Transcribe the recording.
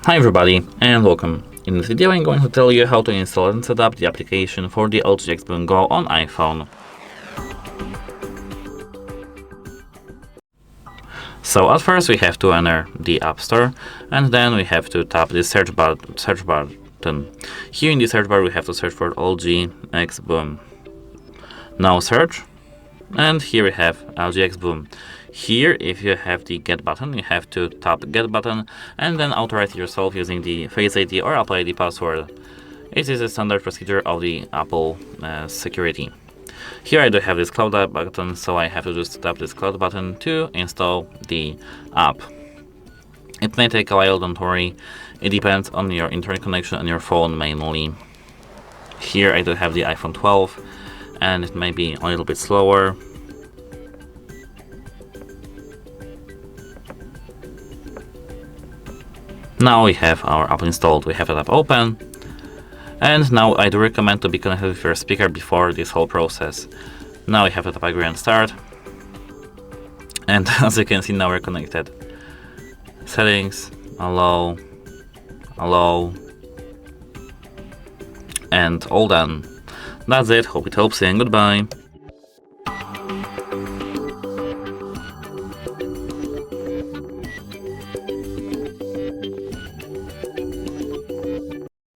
Hi everybody and welcome. In this video I'm going to tell you how to install and set up the application for the LG XBOOM Go on iPhone. So at first we have to enter the App Store and then we have to tap the search button. Here in the search bar we have to search for LG XBOOM. Now search, and here we have LG XBOOM. Here, if you have the Get button, you have to tap the Get button and then authorize yourself using the Face ID or Apple ID password. It is a standard procedure of the Apple security. Here I do have this cloud button, so I have to just tap this cloud button to install the app. It may take a while, don't worry. It depends on your internet connection on your phone mainly. Here I do have the iPhone 12 and it may be a little bit slower. Now we have our app installed, we have the app open, and now I do recommend to be connected with your speaker before this whole process. Now we have to tap agree and start, and as you can see now we're connected. Settings, allow, and all done. That's it, hope it helps you and goodbye.